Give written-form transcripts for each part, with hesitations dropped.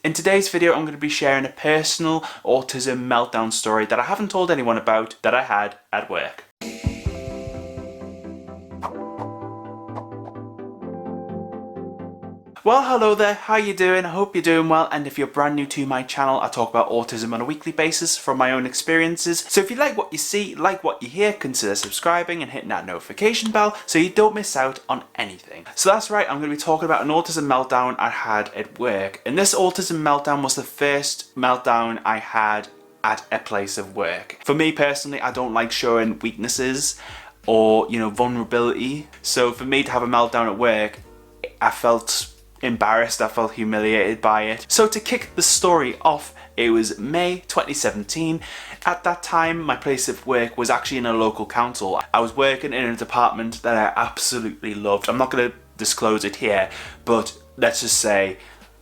In today's video, I'm going to be sharing a personal autism meltdown story that I haven't told anyone about that I had at work. Well, hello there, how you doing? I hope you're doing well, and if you're brand new to my channel, I talk about autism on a weekly basis from my own experiences. So if you like what you see, like what you hear, consider subscribing and hitting that notification bell so you don't miss out on anything. So that's right, I'm going to be talking about an autism meltdown I had at work. And this autism meltdown was the first meltdown I had at a place of work. For me personally, I don't like showing weaknesses or, vulnerability. So for me to have a meltdown at work, I felt embarrassed, I felt humiliated by it. So to kick the story off, it was May 2017. At that time, my place of work was actually in a local council. I was working in a department that I absolutely loved. I'm not going to disclose it here, but let's just say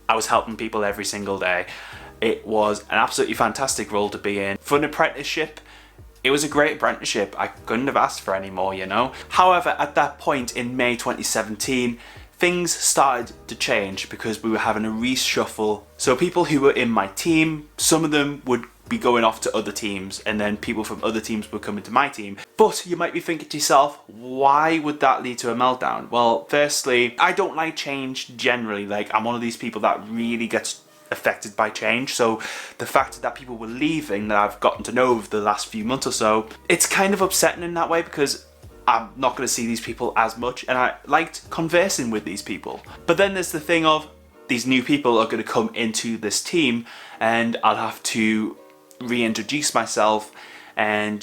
I was helping people every single day. It was an absolutely fantastic role to be in. For an apprenticeship, it was a great apprenticeship. I couldn't have asked for any more, However, at that point in May 2017, things started to change because we were having a reshuffle. So people who were in my team, some of them would be going off to other teams, and then people from other teams would come into my team. But you might be thinking to yourself, why would that lead to a meltdown? Well, firstly, I don't like change generally. Like, I'm one of these people that really gets affected by change. So the fact that people were leaving that I've gotten to know over the last few months or so, it's kind of upsetting in that way because I'm not going to see these people as much, and I liked conversing with these people. But then there's the thing of these new people are going to come into this team, and I'll have to reintroduce myself and,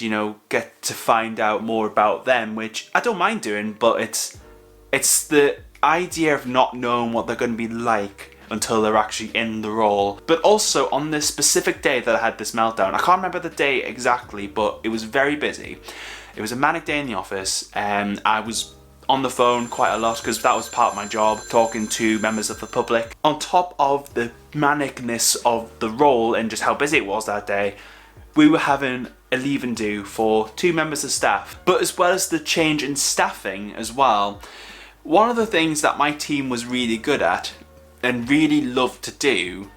get to find out more about them, which I don't mind doing, but it's the idea of not knowing what they're going to be like until they're actually in the role. But also on this specific day that I had this meltdown, I can't remember the day exactly, but it was very busy. It was a manic day in the office, and I was on the phone quite a lot because that was part of my job, talking to members of the public. On top of the manicness of the role and just how busy it was that day, we were having a leave and do for 2 members of staff. But as well as the change in staffing as well, one of the things that my team was really good at and really loved to do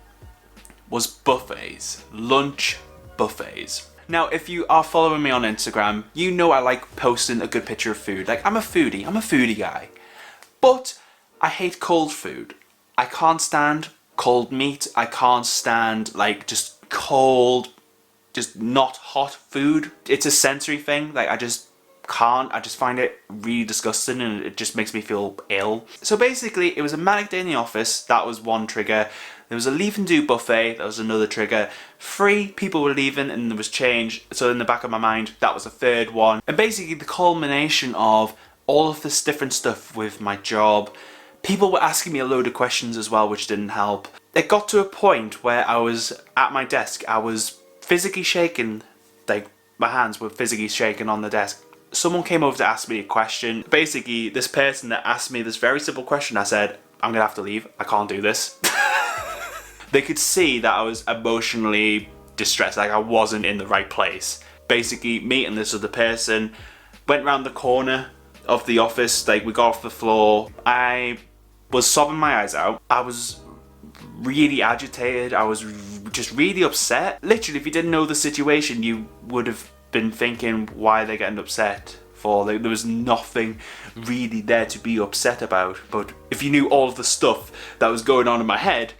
was buffets, lunch buffets. Now, if you are following me on Instagram, you know I like posting a good picture of food. Like, I'm a foodie guy. But I hate cold food. I can't stand cold meat. I can't stand, just cold, just not hot food. It's a sensory thing. I just can't. I just find it really disgusting, and it just makes me feel ill. So basically, it was a manic day in the office. That was one trigger. There was a leave and do buffet, that was another trigger. 3 people were leaving and there was change, so in the back of my mind, that was a third one. And basically the culmination of all of this different stuff with my job, people were asking me a load of questions as well, which didn't help. It got to a point where I was at my desk, I was physically shaking, my hands were physically shaking on the desk. Someone came over to ask me a question. Basically, this person that asked me this very simple question, I said, I'm gonna have to leave, I can't do this. They could see that I was emotionally distressed, like I wasn't in the right place. Basically, me and this other person went round the corner of the office, we got off the floor. I was sobbing my eyes out. I was really agitated. I was just really upset. Literally, if you didn't know the situation, you would have been thinking, why are they getting upset for? There was nothing really there to be upset about. But if you knew all of the stuff that was going on in my head,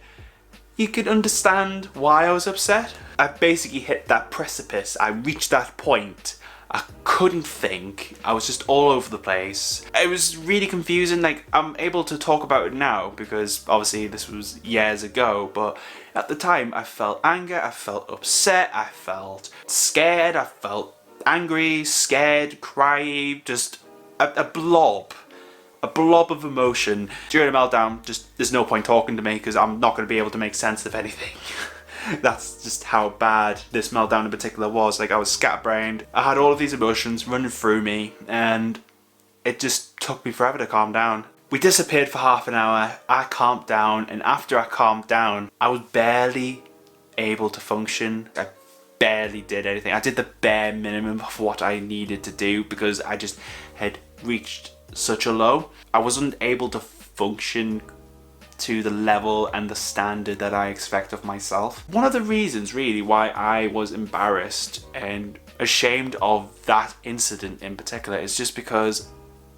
you could understand why I was upset. I basically hit that precipice. I reached that point. I couldn't think. I was just all over the place. It was really confusing. I'm able to talk about it now because obviously this was years ago, but at the time I felt anger, I felt upset, I felt scared, I felt angry, scared, cry, just a blob. A blob of emotion. During a meltdown, there's no point talking to me because I'm not going to be able to make sense of anything. That's just how bad this meltdown in particular was. I was scatterbrained. I had all of these emotions running through me, and it just took me forever to calm down. We disappeared for half an hour. I calmed down, and after I calmed down, I was barely able to function. I barely did anything. I did the bare minimum of what I needed to do because I just had reached such a low. I wasn't able to function to the level and the standard that I expect of myself. One of the reasons really why I was embarrassed and ashamed of that incident in particular is just because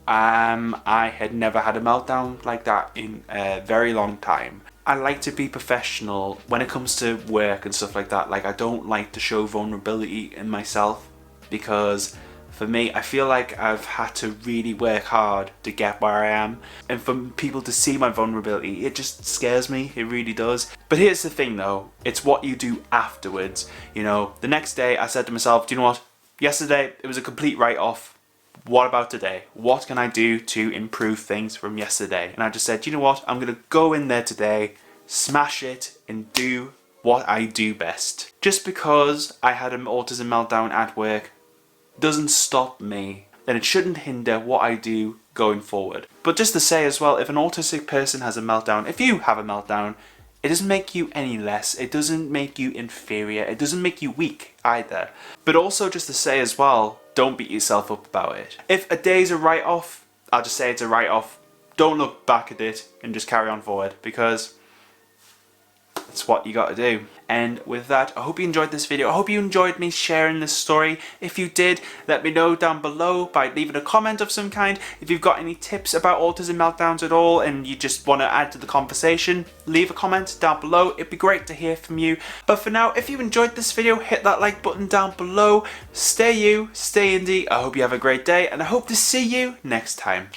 I had never had a meltdown like that in a very long time. I like to be professional when it comes to work and stuff like that. Like, I don't like to show vulnerability in myself, because for me, I feel like I've had to really work hard to get where I am, and for people to see my vulnerability, it just scares me. It really does. But here's the thing though, it's what you do afterwards. You know, the next day I said to myself, do you know what? Yesterday it was a complete write-off. What about today? What can I do to improve things from yesterday? And I just said, you know what? I'm gonna go in there today, smash it, and do what I do best. Just because I had an autism meltdown at work doesn't stop me, then it shouldn't hinder what I do going forward. But just to say as well, if an autistic person has a meltdown, if you have a meltdown, it doesn't make you any less, it doesn't make you inferior, it doesn't make you weak either. But also just to say as well, don't beat yourself up about it. If a day's a write-off, I'll just say it's a write-off. Don't look back at it and just carry on forward, because it's what you gotta do. And with that, I hope you enjoyed this video. I hope you enjoyed me sharing this story. If you did, let me know down below by leaving a comment of some kind. If you've got any tips about autism meltdowns at all and you just want to add to the conversation, leave a comment down below. It'd be great to hear from you. But for now, if you enjoyed this video, hit that like button down below. Stay you, stay indie. I hope you have a great day, and I hope to see you next time.